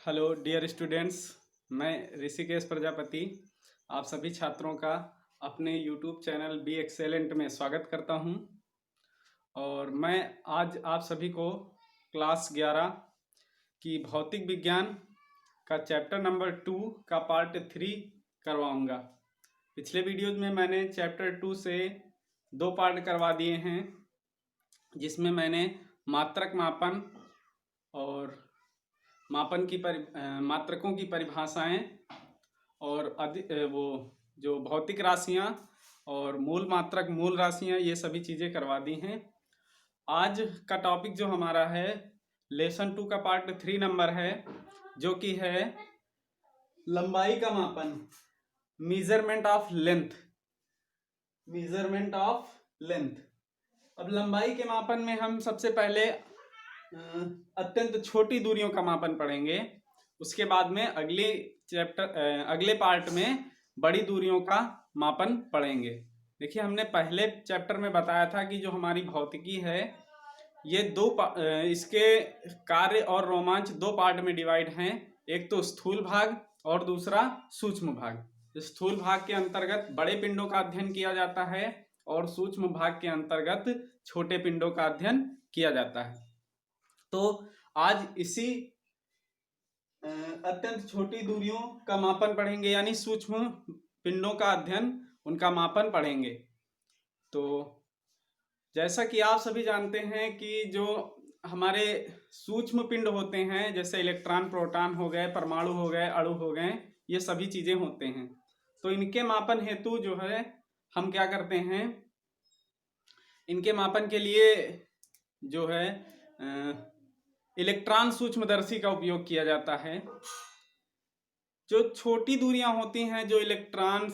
Hello dear students. मैं ऋषिकेश प्रजापति आप सभी छात्रों का अपने यूट्यूब चैनल बी एक्सेलेंट में स्वागत करता हूं। और मैं आज आप सभी को क्लास 11 की भौतिक विज्ञान का चैप्टर नंबर 2 का पार्ट 3 करवाऊंगा। पिछले वीडियोज में मैंने चैप्टर 2 से 2 पार्ट करवा दिए हैं, जिसमें मैंने मात्रक मापन और मापन की मात्रकों की परिभाषाएं और वो जो भौतिक राशियां और मूल मात्रक मूल राशियां, ये सभी चीज़ें करवा दी हैं। आज का टॉपिक जो हमारा है लेसन 2 का पार्ट 3 नंबर है, जो कि है लंबाई का मापन, measurement of length. Measurement of length. अब लंबाई के मापन में हम सबसे पहले अत्यंत छोटी दूरियों का मापन पढ़ेंगे। उसके बाद में अगले पार्ट में बड़ी दूरियों का मापन पढ़ेंगे। देखिए, हमने पहले चैप्टर में बताया था कि जो हमारी भौतिकी है ये इसके कार्य और रोमांच 2 पार्ट में डिवाइड हैं। एक तो स्थूल भाग और दूसरा सूक्ष्म भाग। स्थूल भाग के अंतर्गत बड़े पिंडों का अध्ययन किया जाता है और सूक्ष्म भाग के अंतर्गत छोटे पिंडों का अध्ययन किया जाता है। तो आज इसी अत्यंत छोटी दूरियों का मापन पढ़ेंगे, यानी सूक्ष्म पिंडों का अध्ययन, उनका मापन पढ़ेंगे। तो जैसा कि आप सभी जानते हैं कि जो हमारे सूक्ष्म पिंड होते हैं, जैसे इलेक्ट्रॉन, प्रोटॉन हो गए, परमाणु हो गए, अणु हो गए, ये सभी चीजें होते हैं। तो इनके मापन हेतु जो है हम क्या करते हैं, इनके मापन के लिए जो है इलेक्ट्रॉन सूक्ष्मदर्शी का उपयोग किया जाता है। जो छोटी दूरियां होती हैं, जो इलेक्ट्रॉन,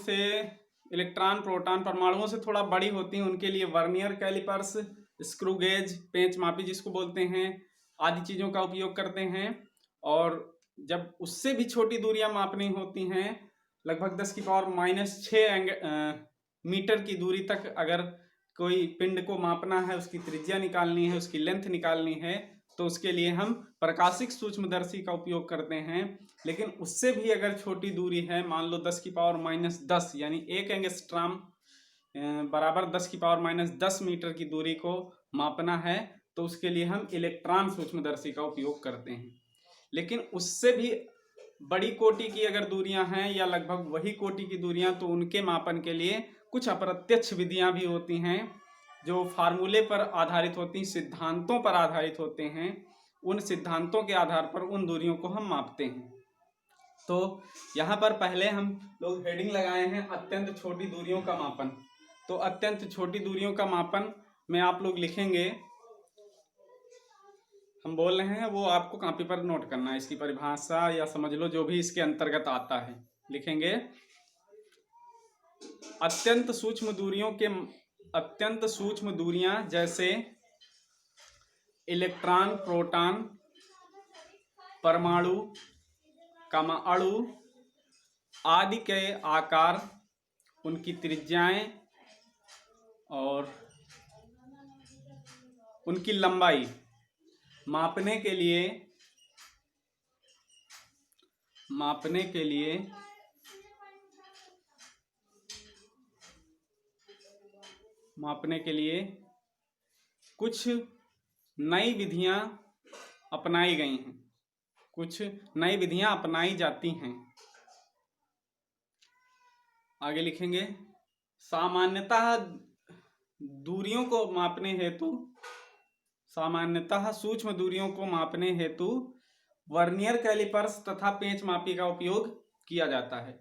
प्रोटॉन, परमाणुओं से थोड़ा बड़ी होती हैं, उनके लिए वर्नियर कैलिपर्स, स्क्रू गेज, पेंच मापी जिसको बोलते हैं, आदि चीज़ों का उपयोग करते हैं। और जब उससे भी छोटी दूरियां मापनी होती हैं, लगभग 10⁻⁻⁶ मीटर की दूरी तक अगर कोई पिंड को मापना है, उसकी त्रिज्या निकालनी है, उसकी लेंथ निकालनी है, तो उसके लिए हम प्रकाशिक सूक्ष्मदर्शी का उपयोग करते हैं। लेकिन उससे भी अगर छोटी दूरी है, मान लो 10⁻⁻10 यानी 1 एंगस्ट्रॉम बराबर 10⁻⁻10 मीटर की दूरी को मापना है, तो उसके लिए हम इलेक्ट्रॉन सूक्ष्मदर्शी का उपयोग करते हैं। लेकिन उससे भी बड़ी कोटि की अगर दूरियां हैं या लगभग वही कोटि की दूरियां, तो उनके मापन के लिए कुछ अप्रत्यक्ष विधियां भी होती हैं, जो फार्मूले पर आधारित होती हैं, सिद्धांतों पर आधारित होते हैं। उन सिद्धांतों के आधार पर उन दूरियों को हम मापते हैं। तो यहाँ पर पहले हम लोग हेडिंग लगाए हैं अत्यंत छोटी दूरियों का मापन। तो अत्यंत छोटी दूरियों का मापन में आप लोग लिखेंगे, हम बोल रहे हैं वो आपको कॉपी पर नोट करना है, इसकी परिभाषा या समझ लो जो भी इसके अंतर्गत आता है। लिखेंगे अत्यंत सूक्ष्म दूरियां जैसे इलेक्ट्रॉन, प्रोटॉन, परमाणु, अणु आदि के आकार, उनकी त्रिज्याएं और उनकी लंबाई मापने के लिए कुछ नई विधियां अपनाई गई हैं, कुछ नई विधियां अपनाई जाती हैं। आगे लिखेंगे सामान्यतः सूक्ष्म दूरियों को मापने हेतु वर्नियर कैलिपर्स तथा पेंच मापी का उपयोग किया जाता है।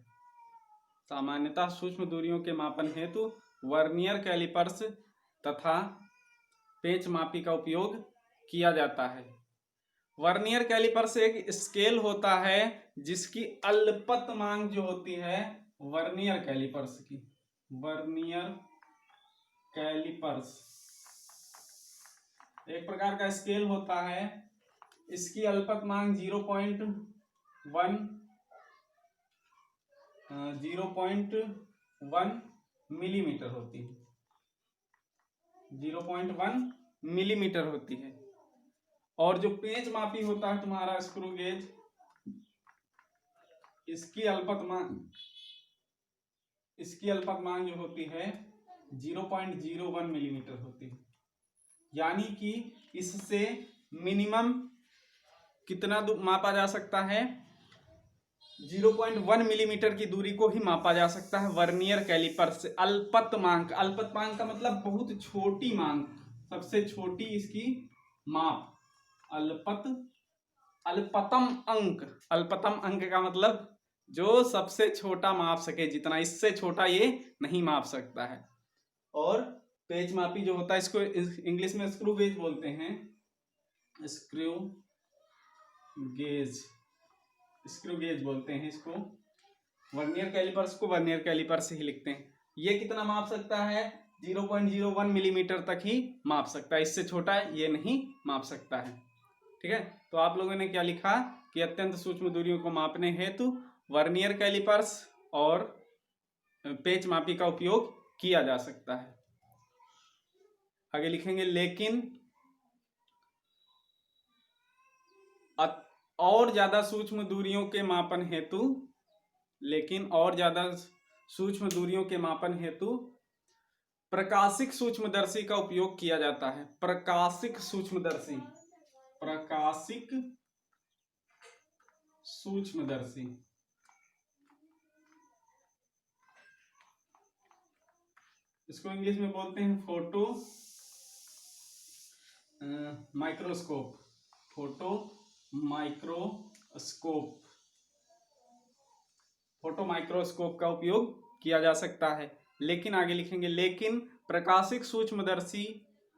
सामान्यतः सूक्ष्म दूरियों के मापन हेतु वर्नियर कैलिपर्स तथा पेंच मापी का उपयोग किया जाता है। वर्नियर कैलिपर्स एक स्केल होता है जिसकी अल्पत मांग जो होती है वर्नियर कैलिपर्स एक प्रकार का स्केल होता है। इसकी अल्पत मांग 0.1 मिलीमीटर होती है। 0.1 मिलीमीटर होती है। और जो पेंच मापी होता है तुम्हारा स्क्रू गेज, इसकी अल्पतमांक जो होती है 0.01 मिलीमीटर होती है, यानी कि इससे मिनिमम कितना मापा जा सकता है, 0.1 मिलीमीटर की दूरी को ही मापा जा सकता है वर्नियर कैलिपर से। अल्पतमांक का मतलब बहुत छोटी मांक, सबसे छोटी इसकी माप। अल्पतम अंक का मतलब जो सबसे छोटा माप सके, जितना इससे छोटा ये नहीं माप सकता है। और पेच मापी जो होता है इसको इंग्लिश में स्क्रू गेज बोलते हैं, स्क्रू गेज बोलते हैं इसको। वर्नियर कैलिपर्स को वर्नियर कैलिपर से ही लिखते हैं। ये कितना माप सकता है, 0.01 मिलीमीटर तक ही माप सकता है, इससे छोटा ये नहीं माप सकता है। ठीक है, तो आप लोगों ने क्या लिखा कि अत्यंत सूक्ष्म दूरियों को मापने हेतु वर्नियर कैलिपर्स और पेच मापी का उपयोग किया जा सकता है। आगे लिखेंगे लेकिन और ज्यादा सूक्ष्म दूरियों के मापन हेतु प्रकाशिक सूक्ष्मदर्शी का उपयोग किया जाता है। प्रकाशिक सूक्ष्मदर्शी इसको इंग्लिश में बोलते हैं फोटो माइक्रोस्कोप का उपयोग किया जा सकता है। लेकिन आगे लिखेंगे लेकिन प्रकाशिक सूक्ष्मदर्शी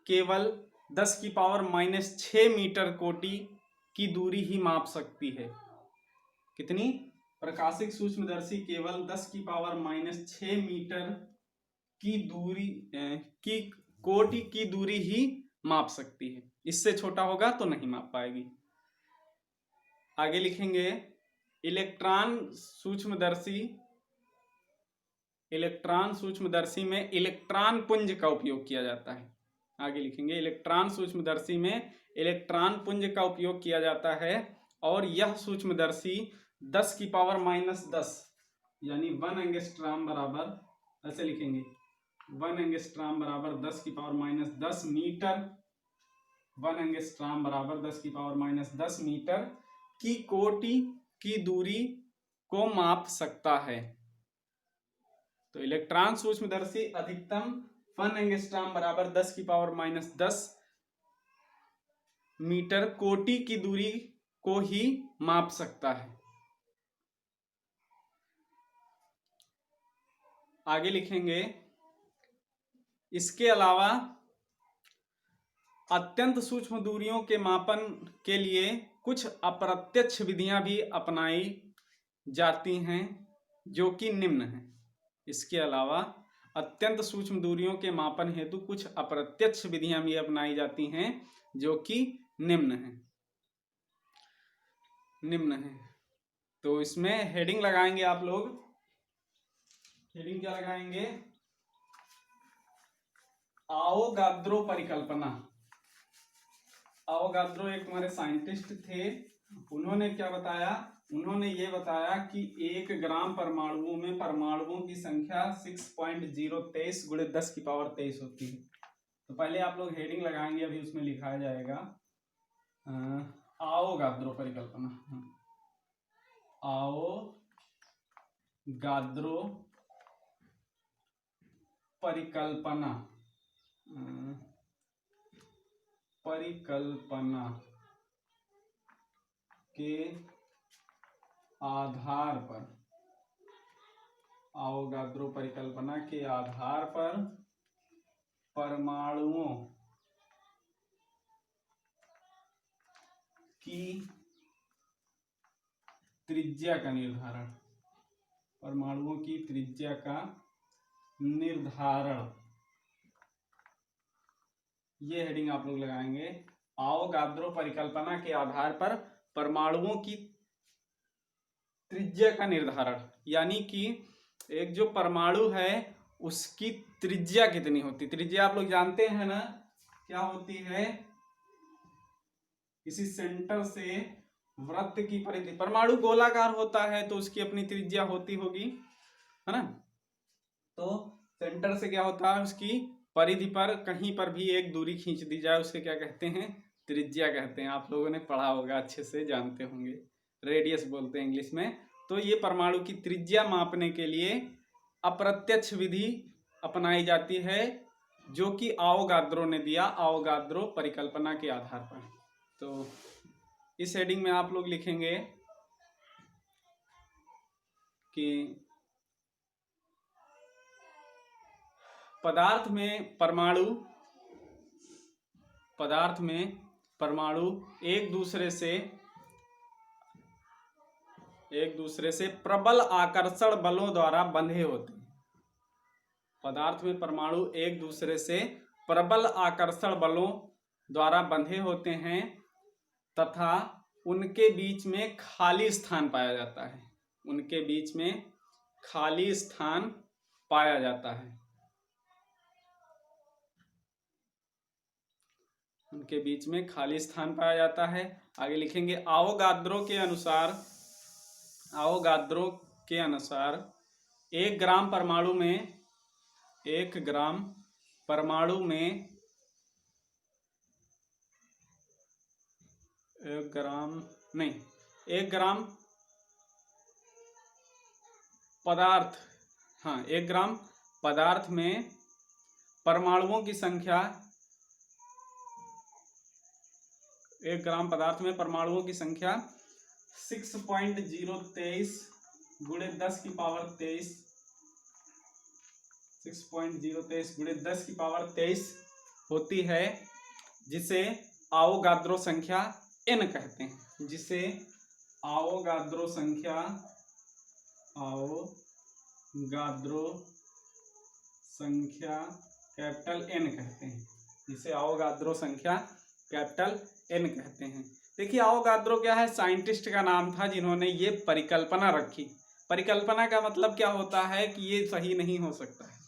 केवल 10⁻⁻6 मीटर कोटि की दूरी ही माप सकती है। कितनी? प्रकाशिक सूक्ष्मदर्शी केवल 10⁻⁻6 मीटर की दूरी की कोटि की दूरी ही माप सकती है, इससे छोटा होगा तो नहीं माप पाएगी। आगे लिखेंगे इलेक्ट्रॉन सूक्ष्मदर्शी में इलेक्ट्रॉन पुंज का उपयोग किया जाता है। आगे लिखेंगे इलेक्ट्रॉन सूक्ष्मदर्शी में इलेक्ट्रॉन पुंज का उपयोग किया जाता है और यह सूक्ष्मदर्शी 10⁻⁻10 यानी 1 एंगस्ट्रॉम बराबर, ऐसे लिखेंगे 1 एंगस्ट्रॉम बराबर 10⁻⁻10 मीटर, 1 एंगस्ट्रॉम बराबर 10⁻⁻10 मीटर की कोटि की दूरी को माप सकता है। तो इलेक्ट्रॉन सूक्ष्मदर्शी अधिकतम 1 एंगस्ट्रॉम बराबर 10⁻⁻10 मीटर कोटि की दूरी को ही माप सकता है। आगे लिखेंगे इसके अलावा अत्यंत सूक्ष्म दूरियों के मापन के लिए कुछ अप्रत्यक्ष विधियां भी अपनाई जाती हैं जो कि निम्न हैं। इसके अलावा अत्यंत सूक्ष्म दूरियों के मापन हेतु कुछ अप्रत्यक्ष विधियां भी अपनाई जाती हैं जो कि निम्न हैं। तो इसमें हेडिंग लगाएंगे आप लोग। हेडिंग क्या लगाएंगे? आवोगाद्रो परिकल्पना। आवोगाद्रो एक हमारे साइंटिस्ट थे। उन्होंने क्या बताया? उन्होंने ये बताया कि 1 ग्राम परमाणुओं में परमाणुओं की संख्या 6.023 × 10⁻23 होती है। तो पहले आप लोग हेडिंग लगाएंगे, अभी उसमें लिखा जाएगा आवोगाद्रो परिकल्पना। आवोगाद्रो परिकल्पना के आधार पर, आवोगाद्रो परिकल्पना के आधार पर परमाणुओं की त्रिज्या का निर्धारण, परमाणुओं की त्रिज्या का निर्धारण, ये हेडिंग आप लोग लगाएंगे। आवोगाद्रो परिकल्पना के आधार पर परमाणुओं की त्रिज्या का निर्धारण, यानी कि एक जो परमाणु है उसकी त्रिज्या कितनी होती। त्रिज्या आप लोग जानते हैं ना, क्या होती है? किसी सेंटर से वृत्त की परिधि, परमाणु गोलाकार होता है तो उसकी अपनी त्रिज्या होती होगी, है ना। तो सेंटर से क्या होता है, उसकी परिधि पर कहीं पर भी एक दूरी खींच दी जाए उसे क्या कहते हैं, त्रिज्या कहते हैं। आप लोगों ने पढ़ा होगा, अच्छे से जानते होंगे, रेडियस बोलते हैं इंग्लिश में। तो ये परमाणु की त्रिज्या मापने के लिए अप्रत्यक्ष विधि अपनाई जाती है, जो कि आवोगाद्रो ने दिया, आवोगाद्रो परिकल्पना के आधार पर। तो इस हेडिंग में आप लोग लिखेंगे कि पदार्थ में परमाणु एक दूसरे से प्रबल आकर्षण बलों द्वारा बंधे होते हैं। पदार्थ में परमाणु एक दूसरे से प्रबल आकर्षण बलों द्वारा बंधे होते हैं तथा उनके बीच में खाली स्थान पाया जाता है। उनके बीच में खाली स्थान पाया जाता है। उनके बीच में खाली स्थान पाया जाता है। आगे लिखेंगे आवोगाद्रो के अनुसार 1 ग्राम परमाणु में 1 ग्राम पदार्थ, हाँ 1 ग्राम पदार्थ में परमाणुओं की संख्या 1 ग्राम पदार्थ में परमाणुओं की संख्या 6.023 गुणे 10 की पावर 23 6.023 गुणे 10 की पावर 23 होती है, जिसे आवोगाद्रो संख्या n कहते हैं। जिसे आवोगाद्रो संख्या कैपिटल N कहते हैं। जिसे आवोगाद्रो संख्या कैपिटल N कहते हैं। देखिए आवोगाद्रो क्या है, साइंटिस्ट का नाम था जिन्होंने ये परिकल्पना रखी। परिकल्पना का मतलब क्या होता है कि ये सही नहीं हो सकता है,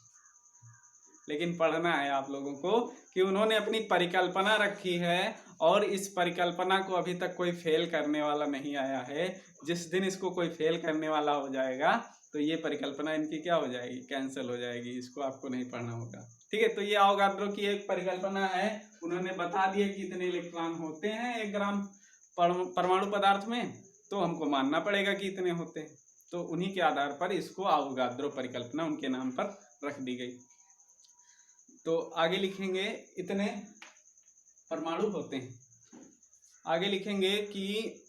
लेकिन पढ़ना है आप लोगों को कि उन्होंने अपनी परिकल्पना रखी है और इस परिकल्पना को अभी तक कोई फेल करने वाला नहीं आया है। जिस दिन इसको कोई फेल करने वाला हो जाएगा तो ये परिकल्पना इनकी क्या हो जाएगी, कैंसिल हो जाएगी। इसको आपको नहीं पढ़ना होगा, ठीक है। तो ये आवोगाद्रो की एक परिकल्पना है। उन्होंने बता दिया कि इतने इलेक्ट्रॉन होते हैं 1 ग्राम परमाणु पदार्थ में, तो हमको मानना पड़ेगा कि इतने होते हैं। तो उन्हीं के आधार पर इसको आवोगाद्रो परिकल्पना उनके नाम पर रख दी गई। तो आगे लिखेंगे इतने परमाणु होते हैं। आगे लिखेंगे कि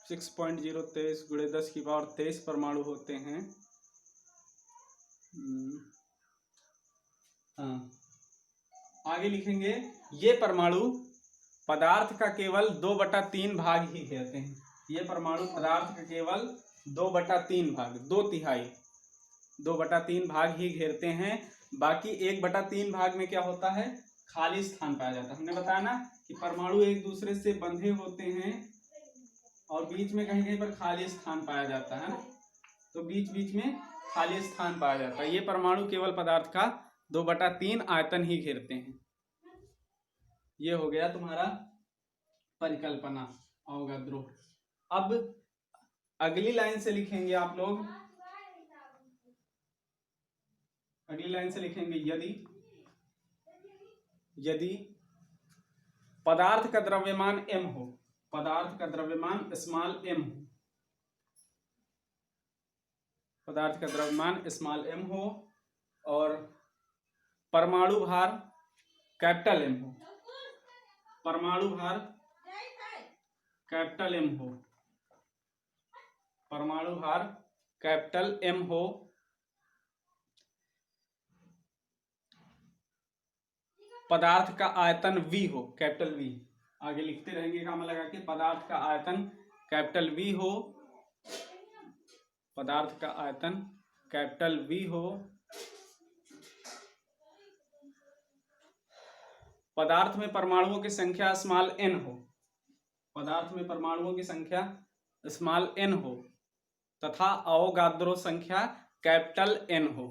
6.023 गुणे 10 की पावर 23 परमाणु होते हैं। आगे लिखेंगे ये परमाणु पदार्थ का केवल 2/3 भाग ही घेरते हैं। ये परमाणु पदार्थ का केवल 2/3 भाग, 2/3 भाग ही घेरते हैं। बाकी 1/3 भाग में क्या होता है, खाली स्थान पाया जाता है। हमने बताया ना कि परमाणु एक दूसरे से बंधे होते हैं और बीच में कहीं कहीं पर खाली स्थान पाया जाता है, तो बीच बीच में खाली स्थान पाया जाता है। ये परमाणु केवल पदार्थ का 2/3 आयतन ही घेरते हैं। ये हो गया तुम्हारा परिकल्पना आवोगाद्रो। अब अगली लाइन से लिखेंगे आप लोग, अगली लाइन से लिखेंगे यदि पदार्थ का द्रव्यमान m हो, पदार्थ का द्रव्यमान स्मॉल m हो, पदार्थ का द्रव्यमान स्मॉल m हो और परमाणु भार कैपिटल M हो, परमाणु भार कैपिटल M हो, परमाणु भार कैपिटल M हो, पदार्थ का आयतन V हो, कैपिटल V। आगे लिखते रहेंगे काम लगा के, पदार्थ का आयतन कैपिटल V हो, पदार्थ का आयतन कैपिटल V हो, पदार्थ में परमाणुओं की संख्या स्मॉल n हो, पदार्थ में परमाणुओं की संख्या स्मॉल n हो तथा आवोगाद्रो संख्या कैपिटल N हो,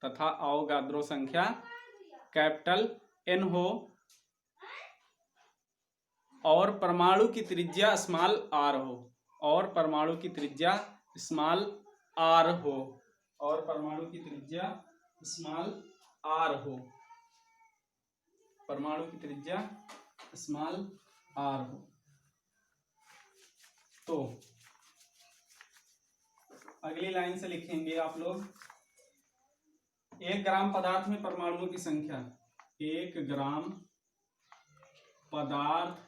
तथा आवोगाद्रो संख्या कैपिटल N हो, और परमाणु की त्रिज्या स्मॉल आर हो, और परमाणु की त्रिज्या स्मॉल आर हो, और परमाणु की त्रिज्या स्मॉल आर हो, परमाणु की त्रिज्या स्मॉल आर हो। तो अगली लाइन से लिखेंगे आप लोग, 1 ग्राम पदार्थ में परमाणुओं की संख्या, 1 ग्राम पदार्थ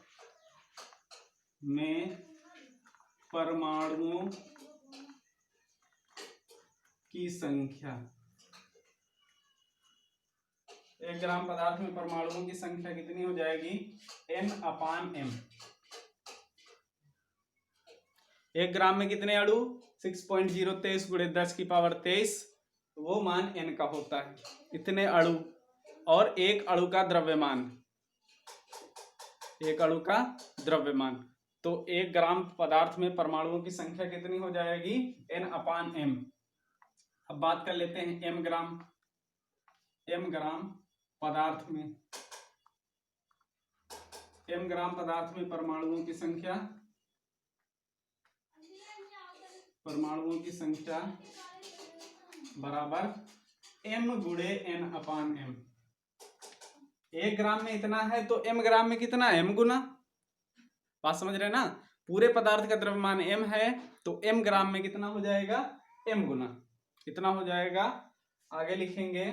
में परमाणुओं की संख्या, 1 ग्राम पदार्थ में परमाणुओं की संख्या कितनी हो जाएगी, n/m। 1 ग्राम में कितने अणु, 6.023 गुणे 10⁻23, वो मान n का होता है, इतने अणु, और एक अणु का द्रव्यमान, एक अणु का द्रव्यमान। तो 1 ग्राम पदार्थ में परमाणुओं की संख्या कितनी हो जाएगी, n/m। अब बात कर लेते हैं m ग्राम, m ग्राम पदार्थ में, m ग्राम पदार्थ में परमाणुओं की संख्या, परमाणुओं की संख्या बराबर m गुणे n/m। 1 ग्राम में इतना है तो m ग्राम में कितना है, m गुना, बात समझ रहे हैं ना। पूरे पदार्थ का द्रव्यमान m है तो m ग्राम में कितना हो जाएगा, m गुना, कितना हो जाएगा। आगे लिखेंगे,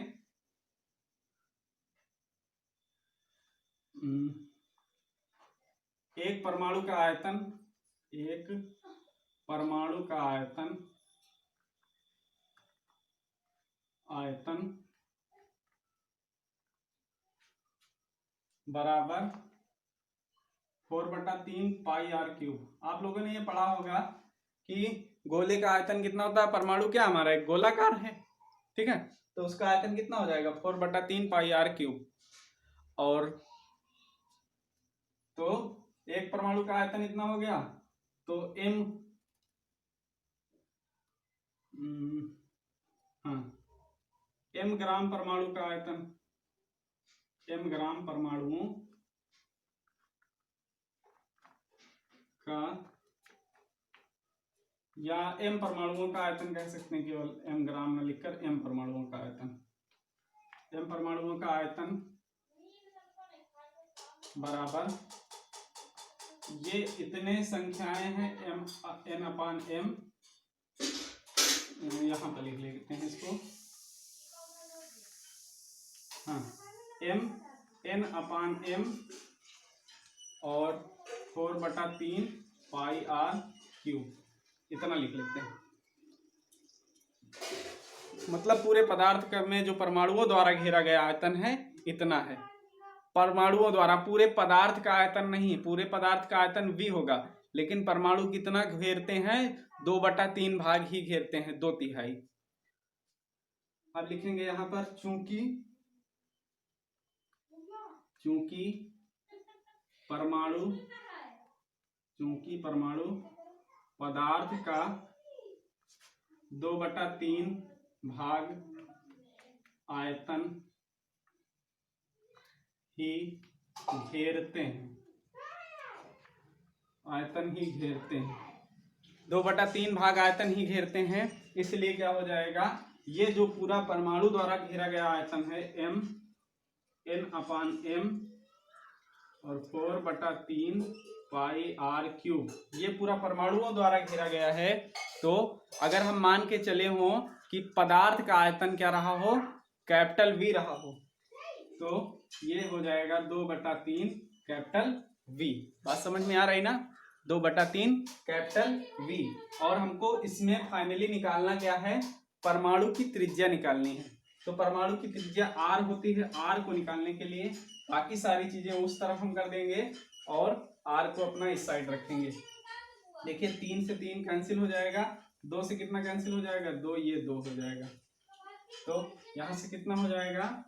एक परमाणु का आयतन, एक परमाणु का आयतन, आयतन बराबर 4/3 पाई आर क्यूब। आप लोगों ने ये पढ़ा होगा कि गोले का आयतन कितना होता है, परमाणु क्या हमारा एक गोलाकार है, ठीक है, तो उसका आयतन कितना हो जाएगा, 4/3 पाई आर क्यूब। और तो एक परमाणु का आयतन इतना हो गया, तो m ग्राम परमाणु का आयतन, m ग्राम परमाणुओं का, या m परमाणुओं का आयतन कह सकते हैं, केवल m ग्राम में लिखकर m परमाणुओं का आयतन, m परमाणुओं का आयतन बराबर, ये इतने संख्याएं हैं n/m, यहां पर लिख लेते हैं इसको, हाँ, n/m और 4/3 पाई आर क्यूब, इतना लिख लेते हैं। मतलब पूरे पदार्थ में जो परमाणुओं द्वारा घेरा गया आयतन है इतना है, परमाणुओं द्वारा, पूरे पदार्थ का आयतन नहीं, पूरे पदार्थ का आयतन v होगा, लेकिन परमाणु कितना घेरते हैं, 2/3 भाग ही घेरते हैं, 2/3। अब लिखेंगे यहां पर, चूंकि परमाणु पदार्थ का 2/3 भाग आयतन ही घेरते हैं, आयतन ही घेरते हैं, 2/3 भाग आयतन ही घेरते हैं, इसलिए क्या हो जाएगा, ये जो पूरा परमाणु द्वारा घेरा गया आयतन है n/m और 4/3 पाई आर क्यूब, ये पूरा परमाणुओं द्वारा घेरा गया है। तो अगर हम मान के चले हों कि पदार्थ का आयतन क्या रहा हो, कैपिटल V रहा हो, तो ये हो जाएगा 2/3 कैपिटल V। बात समझ में आ रही ना, 2/3 कैपिटल V। और हमको इसमें फाइनली निकालना क्या है, परमाणु की त्रिज्या निकालनी है। तो परमाणु की त्रिज्या r होती है, r को निकालने के लिए बाकी सारी चीजें उस तरफ हम कर देंगे और r को अपना इस साइड रखेंगे। देखिए 3 से 3 कैंसिल हो जाएगा, 2 से कितना कैंसिल हो जाएगा, 2, ये 2 हो जाएगा, तो यहां से कितना हो जाएगा,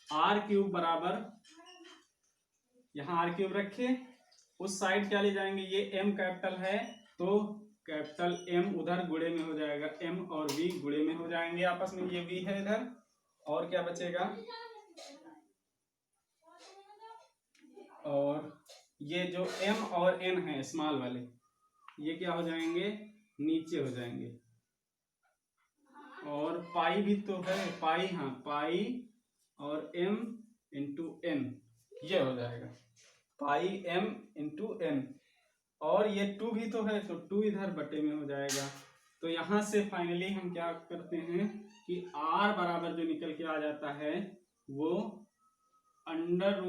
आर क्यूब बराबर, यहां आर क्यूब रखे, उस साइड क्या ले जाएंगे, ये m कैपिटल है तो कैपिटल M उधर गुणे में हो जाएगा, m और v गुणे में हो जाएंगे आपस में, ये v है इधर, और क्या बचेगा, और ये जो m और n है स्मॉल वाले, ये क्या हो जाएंगे, नीचे हो जाएंगे। और पाई भी तो है, पाई, हाँ पाई और m इंटू n, ये हो जाएगा पाई m इंटू n। और ये 2 भी तो है, तो 2 इधर बटे में हो जाएगा। तो यहाँ से फाइनली हम क्या करते हैं कि r बराबर जो निकल के आ जाता है वो √3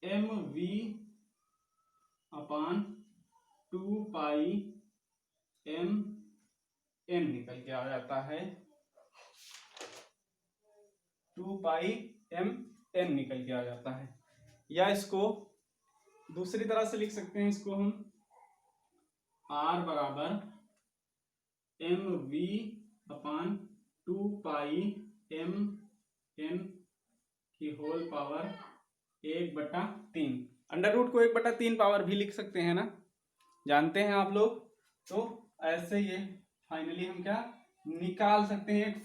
mv अपान 2 पाई m n निकल के आ जाता है, 2 पाई m n निकल के आ जाता है। या इसको दूसरी तरह से लिख सकते हैं, इसको हम r बराबर mv अपान 2 पाई m n की होल पावर 1/3। अंडर रूट को 1/3 पावर भी लिख सकते हैं ना, जानते हैं आप लोग। तो ऐसे ये फाइनली हम क्या निकाल सकते हैं, एक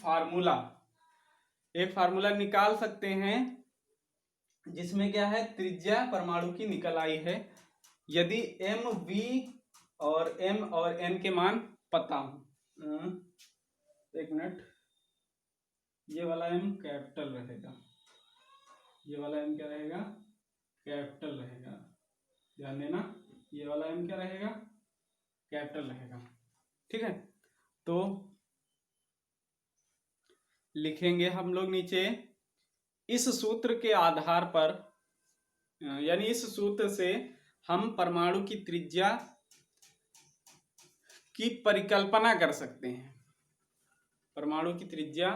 फार्मूला निकाल सकते हैं जिसमें क्या है, त्रिज्या परमाणु की निकल आई है। यदि m v और m और n के मान पता हो, एक मिनट, ये वाला m कैपिटल रहेगा, ये वाला m क्या रहेगा, कैपिटल रहेगा, ध्यान देना, ये वाला m क्या रहेगा, कैपिटल रहेगा। ठीक है, तो लिखेंगे हम लोग नीचे, इस सूत्र के आधार पर, यानी इस सूत्र से हम परमाणु की त्रिज्या की परिकल्पना कर सकते हैं, परमाणु की त्रिज्या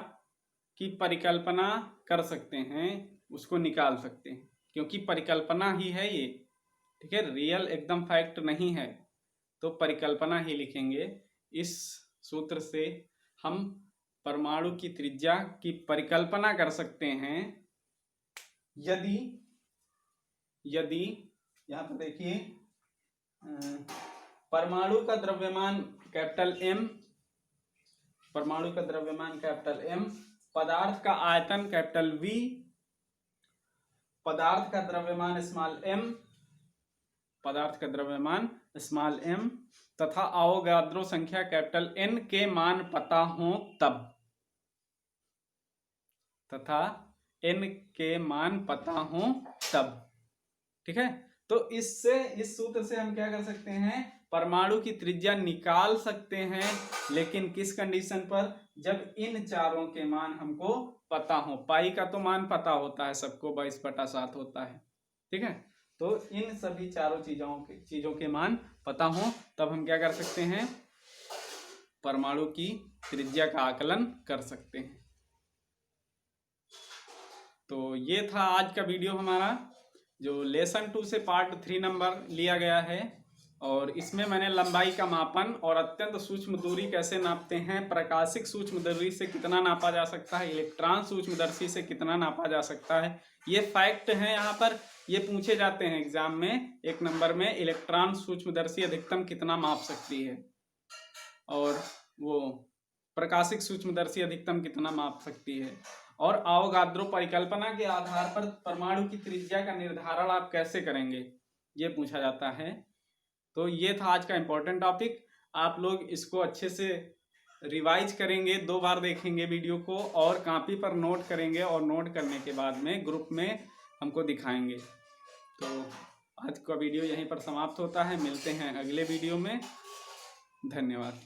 की परिकल्पना कर सकते हैं, उसको निकाल सकते हैं, क्योंकि परिकल्पना ही है ये। ठीक है, रियल एकदम फैक्ट नहीं है, तो परिकल्पना ही लिखेंगे। इस सूत्र से हम परमाणु की त्रिज्या की परिकल्पना कर सकते हैं यदि यहां पर देखिए, परमाणु का द्रव्यमान कैपिटल M, परमाणु का द्रव्यमान कैपिटल M, पदार्थ का आयतन कैपिटल V, पदार्थ का द्रव्यमान स्मॉल m, पदार्थ का द्रव्यमान स्मॉल m, तथा अवोगाद्रो संख्या कैपिटल N के मान पता हो तब, तथा n के मान पता हो तब। ठीक है, तो इससे, इस सूत्र से हम क्या कर सकते हैं, परमाणु की त्रिज्या निकाल सकते हैं, लेकिन किस कंडीशन पर, जब इन चारों के मान हमको पता हो। पाई का तो मान पता होता है सबको, 22/7 होता है। ठीक है, तो इन सभी चारों चीजों के मान पता हो तब हम क्या कर सकते हैं, परमाणु की त्रिज्या का आकलन कर सकते हैं। तो ये था आज का वीडियो हमारा, जो लेसन 2 से पार्ट 3 नंबर लिया गया है। और इसमें मैंने लंबाई का मापन और अत्यंत सूक्ष्म दूरी कैसे नापते हैं, प्रकाशिक सूक्ष्मदर्शी से कितना नापा जा सकता है, इलेक्ट्रॉन सूक्ष्मदर्शी से कितना नापा जा सकता है, ये फैक्ट है। यहाँ पर ये पूछे जाते हैं एग्जाम में, 1 नंबर में, इलेक्ट्रॉन सूक्ष्मदर्शी अधिकतम कितना माप सकती है, और वो प्रकाशिक सूक्ष्मदर्शी अधिकतम कितना माप सकती है, और अवोगाद्रो परिकल्पना के आधार पर परमाणु की त्रिज्या का निर्धारण आप कैसे करेंगे, ये पूछा जाता है। तो ये था आज का इम्पोर्टेंट टॉपिक। आप लोग इसको अच्छे से रिवाइज करेंगे, 2 बार देखेंगे वीडियो को, और कॉपी पर नोट करेंगे, और नोट करने के बाद में ग्रुप में हमको दिखाएंगे। तो आज का वीडियो यहीं पर समाप्त होता है, मिलते हैं अगले वीडियो में, धन्यवाद।